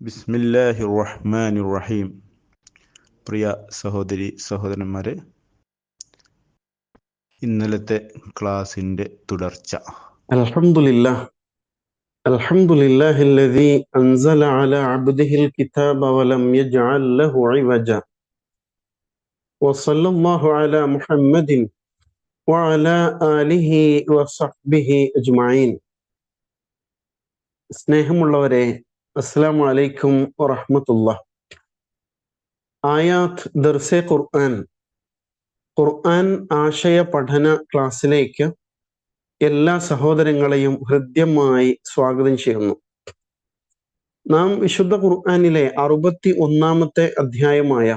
ബിസ്മില്ലാഹിർ റഹ്മാനിർ റഹീം. പ്രിയ സഹോദരി സഹോദരന്മാരെ, ഇന്നലത്തെ ക്ലാസിന്റെ തുടർച്ച. അൽഹംദുലില്ലാഹില്ലദീ അൻസല അലാ അബ്ദിഹിൽ കിതാബ വലം യജ്അൽ ലഹു ഇവജ വസല്ലല്ലാഹു അലാ മുഹമ്മദിൻ വഅലാ ആലിഹി വസഹ്ബിഹി അജ്മഈൻ. സ്നേഹമുള്ളവരെ, അസ്സലാമു അലൈക്കും വറഹ്മത്തുള്ളാഹി. ആയാത്ത് ദർസെ ഖുർആൻ ആശയ പഠന ക്ലാസ്സിലേക്ക് എല്ലാ സഹോദരങ്ങളെയും ഹൃദ്യമായി സ്വാഗതം ചെയ്യുന്നു. നാം വിശുദ്ധ ഖുർആനിലെ 61-ാമത്തെ അധ്യായമായ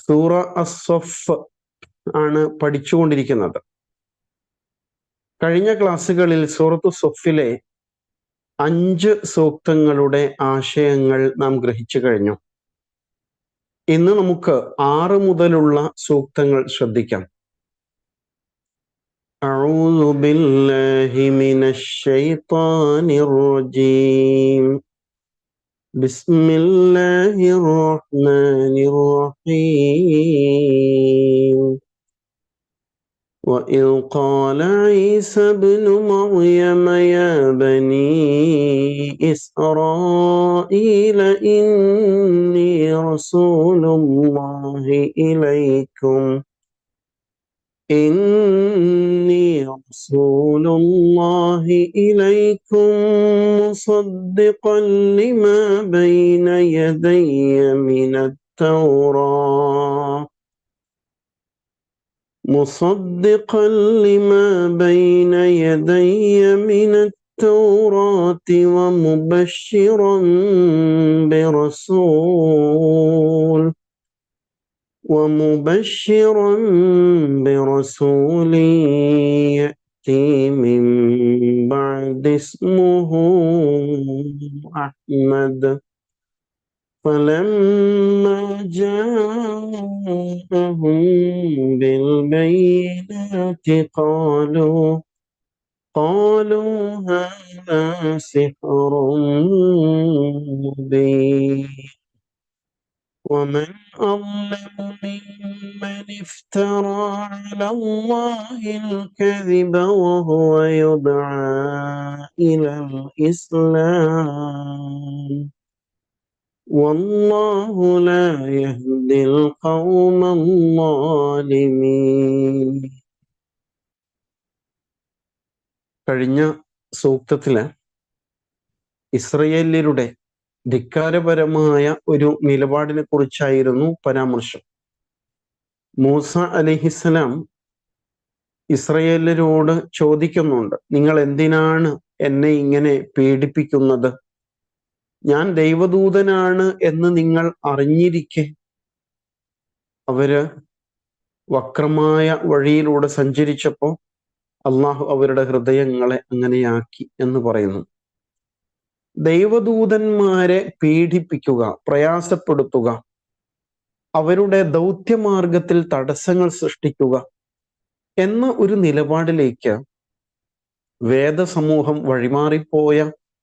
സൂറ അസ്-സഫ് ആണ് പഠിച്ചുകൊണ്ടിരിക്കുന്നത്. കഴിഞ്ഞ ക്ലാസ്സുകളിൽ സൂറത്തു സഫിലെ 5 സൂക്തങ്ങളുടെ ആശയങ്ങൾ നാം ഗ്രഹിച്ചു കഴിഞ്ഞു. ഇന്ന് നമുക്ക് 6 മുതലുള്ള സൂക്തങ്ങൾ ശ്രദ്ധിക്കാം. أعوذ بالله من الشيطان الرجيم بسم الله الرحمن الرحيم وإذ قال عيسى ابن مريم يا بني إسرائيل إني رسول الله إليكم مصدقا لما بين يدي من التوراة ومبشرا برسول يأتي من بعد اسمه أحمد فلما جاءهم بالبينات قالوا هذا سحر مبين ومن أظلم ممن افترى على الله الكذب وهو يدعى إلى الإسلام والله لا يهدي القوم الظالمين. കഴിഞ്ഞ സൂക്തത്തില് ഇസ്രയേല്യരുടെ ധിക്കാരപരമായ ഒരു നിലപാടിനെ കുറിച്ചായിരുന്നു പരാമർശം. മൂസ അലൈഹിസ്സലാം ഇസ്രയേല്യരോട് ചോദിക്കുന്നുണ്ട്, നിങ്ങൾ എന്തിനാണ് എന്നെ ഇങ്ങനെ പീഡിപ്പിക്കുന്നത്? ഞാൻ ദൈവദൂതനാണ് എന്ന് നിങ്ങൾ അറിഞ്ഞിരിക്കെ അവര് വക്രമായ വഴിയിലൂടെ സഞ്ചരിച്ചപ്പോൾ അള്ളാഹു അവരുടെ ഹൃദയങ്ങളെ അങ്ങനെയാക്കി എന്ന് പറയുന്നു. ദൈവദൂതന്മാരെ പീഡിപ്പിക്കുക, പ്രയാസപ്പെടുത്തുക, അവരുടെ ദൗത്യമാർഗത്തിൽ തടസ്സങ്ങൾ സൃഷ്ടിക്കുക എന്ന ഒരു നിലപാടിലേക്ക് വേദസമൂഹം വഴിമാറിപ്പോയ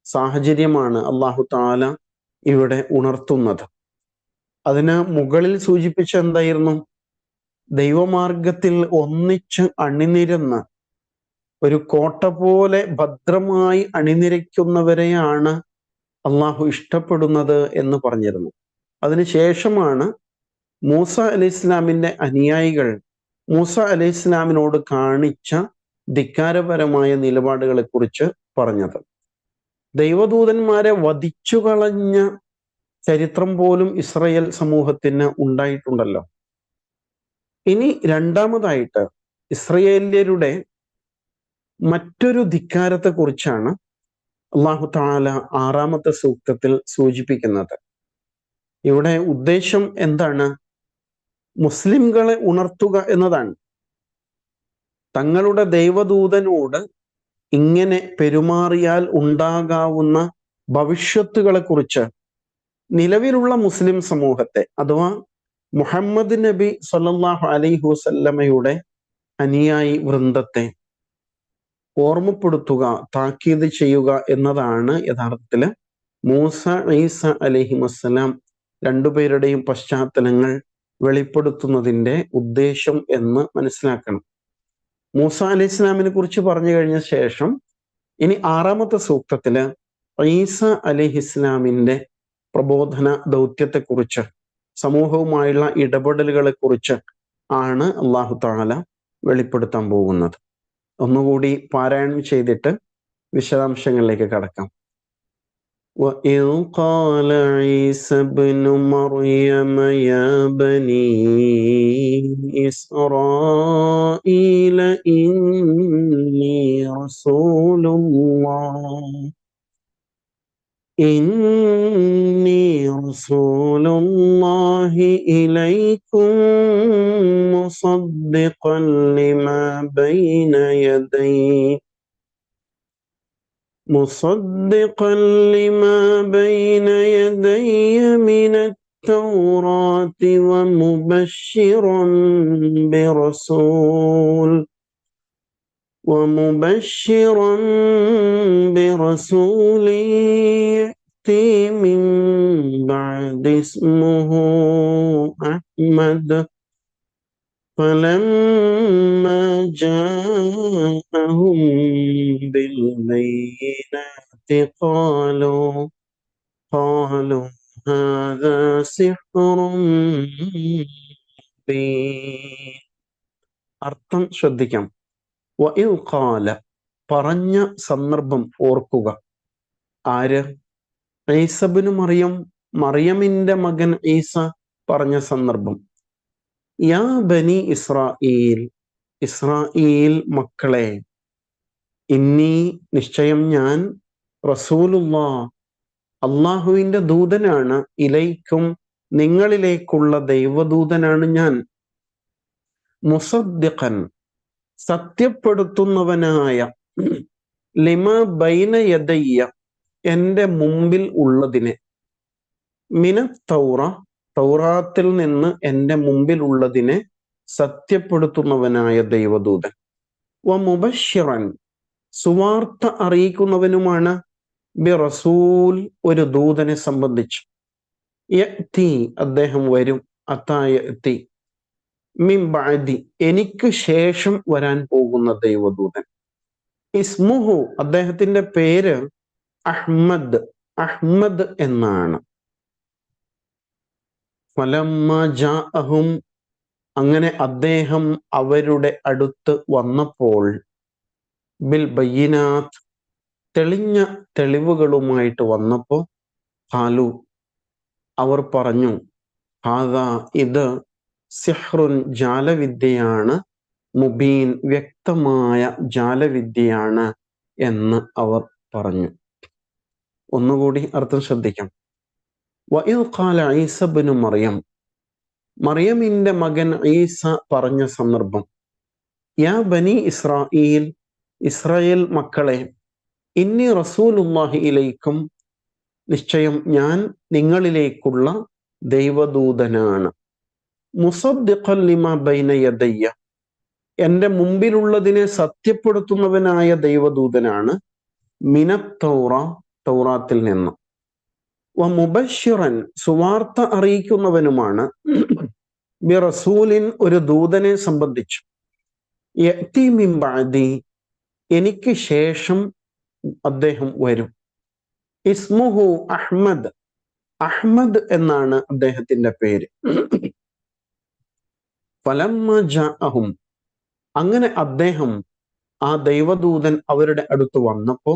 സാഹചര്യമാണ് അല്ലാഹു തആല ഇവിടെ ഉണർത്തുന്നത്. അതിന് മുകളിൽ സൂചിപ്പിച്ച എന്തായിരുന്നു? ദൈവമാർഗത്തിൽ ഒന്നിച്ച് അണിനിരന്ന് ഒരു കോട്ട പോലെ ഭദ്രമായി അണിനിരയ്ക്കുന്നവരെയാണ് അള്ളാഹു ഇഷ്ടപ്പെടുന്നത് എന്ന് പറഞ്ഞിരുന്നു. അതിനുശേഷമാണ് മൂസ അലൈഹിസ്സലാമിന്റെ അനുയായികൾ മൂസ അലൈഹിസ്സലാമിനോട് കാണിച്ച ധിക്കാരപരമായ നിലപാടുകളെ കുറിച്ച് പറഞ്ഞത്. ദൈവദൂതന്മാരെ വധിച്ചു കളഞ്ഞ ചരിത്രം പോലും ഇസ്രായേൽ സമൂഹത്തിന് ഉണ്ടായിട്ടുണ്ടല്ലോ. ഇനി രണ്ടാമതായിട്ട് ഇസ്രായേല്യരുടെ മറ്റൊരു ധിക്കാരത്തെ കുറിച്ചാണ് അല്ലാഹു തആല 6-ാമത്തെ സൂക്തത്തിൽ സൂചിപ്പിക്കുന്നത്. ഇവിടെ ഉദ്ദേശം എന്താണ്? മുസ്ലിംകളെ ഉണർത്തുക എന്നതാണ്. തങ്ങളുടെ ദൈവദൂതനോട് ഇങ്ങനെ പെരുമാറിയാൽ ഉണ്ടാകാവുന്ന ഭവിഷ്യത്തുകളെ കുറിച്ച് നിലവിലുള്ള മുസ്ലിം സമൂഹത്തെ, അഥവാ മുഹമ്മദ് നബി സല്ലല്ലാഹു അലൈഹി വസല്ലമയുടെ അനുയായി വൃന്ദത്തെ ഓർമ്മപ്പെടുത്തുക, താക്കീത് ചെയ്യുക എന്നതാണ് യഥാർത്ഥത്തിൽ മൂസ ഈസ അലൈഹിമസ്സലാം രണ്ടുപേരുടെയും പശ്ചാത്തലങ്ങൾ വെളിപ്പെടുത്തുന്നതിൻ്റെ ഉദ്ദേശം എന്ന് മനസ്സിലാക്കണം. മൂസ അലൈഹി ഇസ്ലാമിനെ കുറിച്ച് പറഞ്ഞു കഴിഞ്ഞ ശേഷം ഇനി 6ാമത്തെ സൂക്തത്തില് ഈസ അലൈഹി ഇസ്ലാമിൻ്റെ പ്രബോധന ദൗത്യത്തെക്കുറിച്ച്, സമൂഹവുമായുള്ള ഇടപെടലുകളെ കുറിച്ച് ആണ് അല്ലാഹു തആല വെളിപ്പെടുത്താൻ പോകുന്നത്. ഒന്നുകൂടി പാരായണം ചെയ്തിട്ട് വിശദാംശങ്ങളിലേക്ക് കടക്കാം. وَإِذْ قَالَ عِيسَى ابْنُ مَرْيَمَ يَا بَنِي إِسْرَائِيلَ إِنِّي رسول الله إليكم مصدقا لما بين يدي من التوراة ومبشرا برسول يأتي من بعد اسمه أحمد فلما جاءهم بالبينات قالوا هذا سحر مبين. അർത്ഥം ശ്രദ്ധിക്കാം. വഇദ് ഖാല, പറഞ്ഞ സന്ദർഭം ഓർക്കുക. ആര്? ഈസ ഇബ്നു മറിയം, മറിയമിന്റെ മകൻ ഈസ പറഞ്ഞ സന്ദർഭം. യാ ബനി ഇസ്രായീൽ, ഇസ്രായീൽ മക്കളെ, ഇന്നി, നിശ്ചയം ഞാൻ, റസൂലുള്ളാഹ്, അള്ളാഹുവിന്റെ ദൂതനാണ്, ഇലൈക്കും, നിങ്ങളിലേക്കുള്ള ദൈവദൂതനാണ് ഞാൻ, മുസദ്ദിഖൻ, സത്യപ്പെടുത്തുന്നവനായ, ലിമ ബൈന യദയ്യ, എൻ്റെ മുമ്പിൽ ഉള്ളതിനെ, മിന തൗറ, തൗറാത്തിൽ നിന്ന് എൻ്റെ മുമ്പിൽ ഉള്ളതിനെ സത്യപ്പെടുത്തുന്നവനായ ദൈവദൂതൻ, വ മുബശ്ശിറൻ, സുവാർത്ത അറിയിക്കുന്നവനുമാണ്, ബി റസൂൽ, ഒരു ദൂതനെ സംബന്ധിച്ച്, യഅ്തി, അദ്ദേഹം വരും, അതാ യഅ്തി, മിൻ ബഅദി, എനിക്ക് ശേഷം വരാൻ പോകുന്ന ദൈവദൂതൻ, ഇസ്മുഹു, അദ്ദേഹത്തിന്റെ പേര് അഹ്മദ്, അഹ്മദ് എന്നാണ്. ഫലമ്മ ജാഅഹും, അങ്ങനെ അദ്ദേഹം അവരുടെ അടുത്ത് വന്നപ്പോൾ, ബിൽ ബയ്യിനാത്ത്, തെളിഞ്ഞ തെളിവുകളുമായിട്ട് വന്നപ്പോൾ, ഖാലു, അവർ പറഞ്ഞു, ഹാദാ, ഇത്, സിഹ്റുൻ, ജാലവിദ്യയാണ്, മുബീൻ, വ്യക്തമായ ജാലവിദ്യയാണ് എന്ന് അവർ പറഞ്ഞു. ഒന്നുകൂടി അർത്ഥം ശ്രദ്ധിക്കാം. വഇദ് ഖാല ഈസ ഇബ്നു മറിയം, മറിയമിന്റെ മകൻ ഈസ പറഞ്ഞ സന്ദർഭം. യാ ബനി ഇസ്രായീൽ, ഇസ്രായേൽ മക്കളെ, ഇന്നി റസൂലുള്ളാഹി ഇലൈക്കും, നിശ്ചയം ഞാൻ നിങ്ങളിലേക്കുള്ള ദൈവദൂതനാണ്, മുസദ്ദിഖൻ ലിമാ ബൈന യദയ്യ, എൻ്റെ മുമ്പിലുള്ളതിനെ സത്യപ്പെടുത്തുന്നവനായ ദൈവദൂതനാണ്, മിനത്തൗറ, തൗറാത്തിൽ നിന്ന്, വ മുബശ്ശിറൻ, സുവാർത്ത അറിയിക്കുന്നവനുമാണ്, ബി റസൂലിൻ, ഒരു ദൂതനെ സംബന്ധിച്ച്, യഅ്തി മിൻ ബഅദി, എനിക്ക് ശേഷം അദ്ദേഹം വരും, ഇസ്മുഹു അഹ്മദ്, അഹ്മദ് എന്നാണ് അദ്ദേഹത്തിന്റെ പേര്. ഫലമ്മ ജാഅഹും, അങ്ങനെ അദ്ദേഹം, ആ ദൈവദൂതൻ അവരുടെ അടുത്ത് വന്നപ്പോ,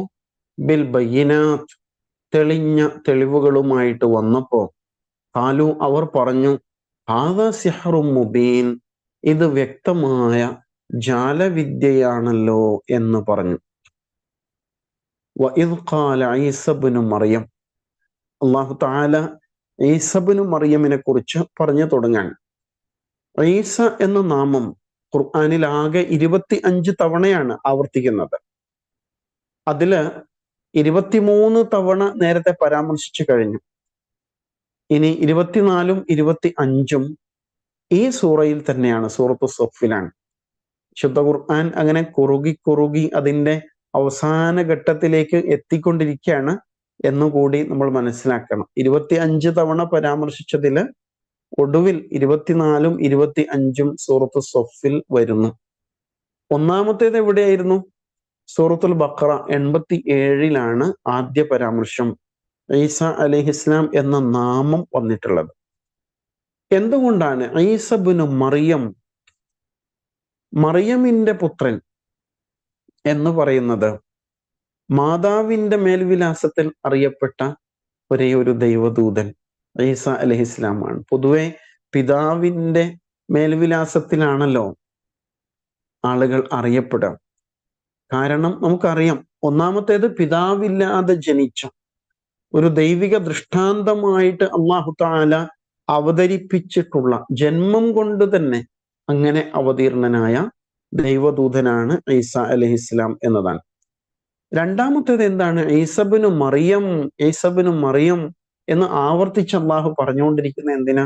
ബിൽ ബയ്യിനാത്ത്, തെളിഞ്ഞ തെളിവുകളുമായിട്ട് വന്നപ്പോ, ഖാലു, അവർ പറഞ്ഞു, ഹാദാ സിഹ്റും മുബീൻ, ഇത് വ്യക്തമായ ജാലവിദ്യയാണല്ലോ എന്ന് പറഞ്ഞു. വഇദ് ഖാല ഈസ ഇബ്നു മറിയം, അല്ലാഹു തആല ഈസ ഇബ്നു മറിയമിനെ കുറിച്ച് പറഞ്ഞു തുടങ്ങാൻ. ഈസ എന്ന നാമം ഖുർആനിൽ ആകെ 25 തവണയാണ് ആവർത്തിക്കുന്നത്. അതില് 23 തവണ നേരത്തെ പരാമർശിച്ചു കഴിഞ്ഞു. ഇനി 24ഉം 25ഉം ഈ സൂറയിൽ തന്നെയാണ്, സൂറത്തു സഫിലാണ്. ശുദ്ധ ഖുർആൻ അങ്ങനെ കുറുകി അതിന്റെ അവസാന ഘട്ടത്തിലേക്ക് എത്തിക്കൊണ്ടിരിക്കുകയാണ്. എന്നുകൂടി നമ്മൾ മനസ്സിലാക്കണം. 25 തവണ പരാമർശിച്ചതിൽ ഒടുവിൽ 24ഉം 25ഉം സൂറത്ത് സൊഫിൽ വരുന്നു. ഒന്നാമത്തേത് എവിടെയായിരുന്നു? സൂറത്തുൽ ബഖറ 87-ലാണ് ആദ്യ പരാമർശം ഈസ അലൈഹിസ്ലാം എന്ന നാമം വന്നിട്ടുള്ളത്. എന്തുകൊണ്ടാണ് ഈസ ഇബ്നു മറിയം, മറിയമിന്റെ പുത്രൻ എന്ന് പറയുന്നത് മാതാവിന്റെ മേൽവിലാസത്തിൽ അറിയപ്പെട്ട ഒരേ ഒരു ദൈവദൂതൻ ഈസ അലൈഹിസ്ലാമാണ്. പൊതുവെ പിതാവിന്റെ മേൽവിലാസത്തിലാണല്ലോ ആളുകൾ അറിയപ്പെടുക. കാരണം നമുക്കറിയാം, ഒന്നാമത്തേത് പിതാവില്ലാതെ ജനിച്ച ഒരു ദൈവിക ദൃഷ്ടാന്തമായിട്ട് അല്ലാഹു തആല അവതരിപ്പിച്ചിട്ടുള്ള, ജന്മം കൊണ്ട് തന്നെ അങ്ങനെ അവതീർണനായ ദൈവദൂതനാണ് ഈസ അലൈഹിസ്ലാം എന്നതാണ്. രണ്ടാമത്തേത് എന്താണ്? ഈസ ഇബ്നു മറിയം, ഈസ ഇബ്നു മറിയം എന്ന് ആവർത്തിച്ച് അള്ളാഹു പറഞ്ഞുകൊണ്ടിരിക്കുന്നത് എന്തിനാ?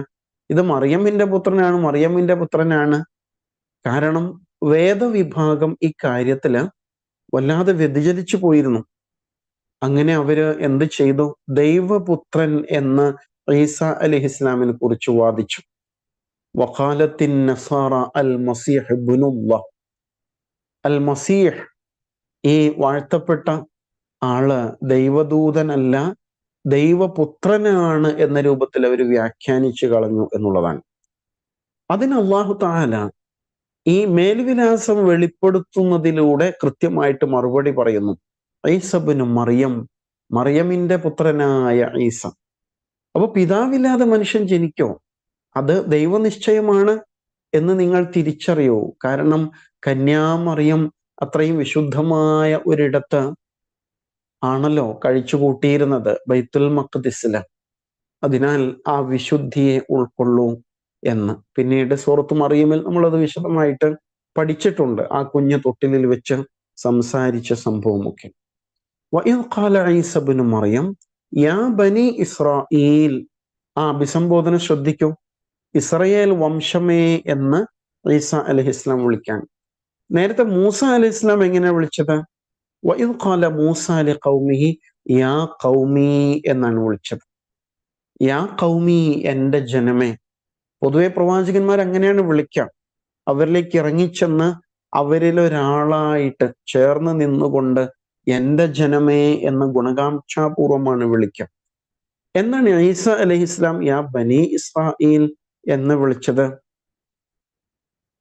ഇത് മറിയമിന്റെ പുത്രനാണ്, മറിയമിന്റെ പുത്രനാണ്. കാരണം വേദവിഭാഗം ഇക്കാര്യത്തില് വല്ലാതെ വ്യതിചലിച്ചു പോയിരുന്നു. അങ്ങനെ അവര് എന്ത് ചെയ്തു? ദൈവപുത്രൻ എന്ന് ഈസ അലൈഹിസ്ലാമിനെ കുറിച്ച് വാദിച്ചു. വഖാലത്തിൻ നസാറ അൽ മസീഹ് ഇബ്നുല്ലാഹ്, അൽ മസീഹ്, ഈ വാഴ്ത്തപ്പെട്ട ആള് ദൈവദൂതനല്ല, ദൈവപുത്രനാണ് എന്ന രൂപത്തിൽ അവർ വ്യാഖ്യാനിച്ചു കളഞ്ഞു എന്നുള്ളതാണ്. അതിന് അല്ലാഹു തആല ഈ മേൽവിലാസം വെളിപ്പെടുത്തുന്നതിലൂടെ കൃത്യമായിട്ട് മറുപടി പറയുന്നു. ഈസ ഇബ്നു മറിയം, മറിയമിന്റെ പുത്രനായ ഈസ. അപ്പൊ പിതാവില്ലാതെ മനുഷ്യൻ ജനിക്കോ? അത് ദൈവനിശ്ചയമാണ് എന്ന് നിങ്ങൾ തിരിച്ചറിയൂ. കാരണം കന്യാമറിയം അത്രയും വിശുദ്ധമായ ഒരിടത്ത് ആണല്ലോ കഴിച്ചു കൂട്ടിയിരുന്നത്, ബൈത്തുൽ മഖ്ദിസില്. അതിനാൽ ആ വിശുദ്ധിയെ ഉൾക്കൊള്ളൂ എന്ന് പിന്നീട് സൂറത്ത് മറിയമിൽ നമ്മളത് വിശദമായിട്ട് പഠിച്ചിട്ടുണ്ട്. ആ കുഞ്ഞു തൊട്ടിലിൽ വെച്ച് സംസാരിച്ച സംഭവമൊക്കെ. വഇദ് ഖാല ഈസ ഇബ്നു മറിയം യാ ബനി ഇസ്രായീൽ, ആ അഭിസംബോധന ശ്രദ്ധിക്കൂ. ഇസ്രയേൽ വംശമേ എന്ന് ഈസ അലൈഹിസ്ലാം വിളിക്കാൻ. നേരത്തെ മൂസ അലൈഹിസ്ലാം എങ്ങനെയാ വിളിച്ചത്? വഇദ് ഖാല മൂസ ലിഖൗമിഹി യാ ഖൗമി എന്നാണ് വിളിച്ചത്. യാ ഖൗമി, എന്റെ ജനമേ. പൊതുവെ പ്രവാചകന്മാർ അങ്ങനെയാണ് വിളിക്കുക. അവരിലേക്ക് ഇറങ്ങിച്ചെന്ന് അവരിലൊരാളായിട്ട് ചേർന്ന് നിന്നുകൊണ്ട് എന്റെ ജനമേ എന്ന ഗുണകാംക്ഷാപൂർവമാണ് വിളിക്കുക. എന്നാണ് ഈസ അലൈഹിസ്ലാം യാ ബനി ഇസ്രായീൽ എന്ന് വിളിച്ചത്?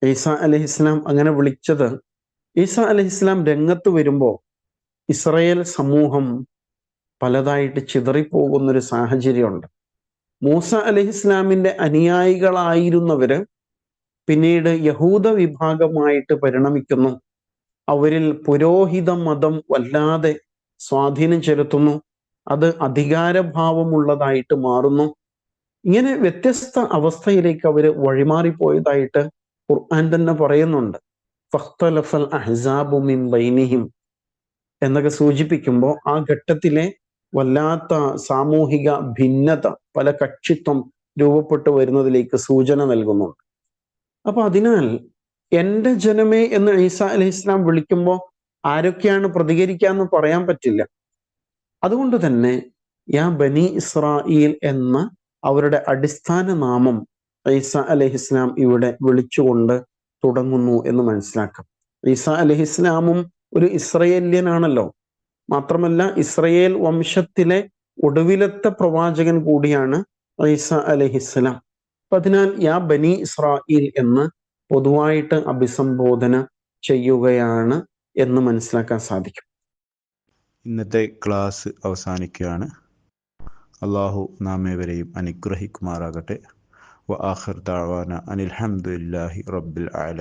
ഈസ അലൈഹിസ്ലാം അങ്ങനെ വിളിച്ചത്, ഈസ അലൈഹിസ്ലാം രംഗത്ത് വരുമ്പോൾ ഇസ്രയേൽ സമൂഹം പലതായിട്ട് ചിതറിപ്പോകുന്നൊരു സാഹചര്യമുണ്ട്. മൂസ അലൈഹിസ്ലാമിന്റെ അനുയായികളായിരുന്നവര് പിന്നീട് യഹൂദ വിഭാഗമായിട്ട് പരിണമിക്കുന്നു. അവരിൽ പുരോഹിത മതം വല്ലാതെ സ്വാധീനം ചെലുത്തുന്നു. അത് അധികാരഭാവമുള്ളതായിട്ട് മാറുന്നു. ഇങ്ങനെ വ്യത്യസ്ത അവസ്ഥയിലേക്ക് അവര് വഴിമാറിപ്പോയതായിട്ട് ഖുർആൻ തന്നെ പറയുന്നുണ്ട്. ഫഖ്തലഫൽ അഹ്സാബു മിൻ ബൈനിഹിം എന്നൊക്കെ സൂചിപ്പിക്കുമ്പോൾ ആ ഘട്ടത്തിലെ വല്ലാത്ത സാമൂഹിക ഭിന്നത, പല കക്ഷിത്വം രൂപപ്പെട്ടു വരുന്നതിലേക്ക് സൂചന നൽകുന്നുണ്ട്. അപ്പൊ അതിനാൽ എന്റെ ജനമേ എന്ന് ഈസ അലൈഹിസ്ലാം വിളിക്കുമ്പോൾ ആരൊക്കെയാണ് പ്രതികരിക്കാന്ന് പറയാൻ പറ്റില്ല. അതുകൊണ്ട് തന്നെ യാ ബനി ഇസ്രായീൽ എന്ന അവരുടെ അടിസ്ഥാന നാമം ഈസ അലൈഹിസ്ലാം ഇവിടെ വിളിച്ചുകൊണ്ട് തുടങ്ങുന്നു എന്ന് മനസ്സിലാക്കാം. ഈസ അലൈഹിസ്ലാമും ഒരു ഇസ്രയേല്യനാണല്ലോ. മാത്രമല്ല ഇസ്രയേൽ വംശത്തിലെ ഒടുവിലത്തെ പ്രവാചകൻ കൂടിയാണ് ഈസ അലൈഹിസ്സലാം. അതിനാൽ യാ ബനി ഇസ്രായീൽ എന്ന് പൊതുവായിട്ട് അഭിസംബോധന ചെയ്യുകയാണ് എന്ന് മനസ്സിലാക്കാൻ സാധിക്കും. ഇന്നത്തെ ക്ലാസ് അവസാനിക്കുകയാണ്. അള്ളാഹു നാം ഏവരെയും അനുഗ്രഹിക്കുമാറാകട്ടെ. വ ആഖിർ ദഅവാന അനിൽ ഹംദുലില്ലാഹി റബ്ബിൽ ആലമീൻ.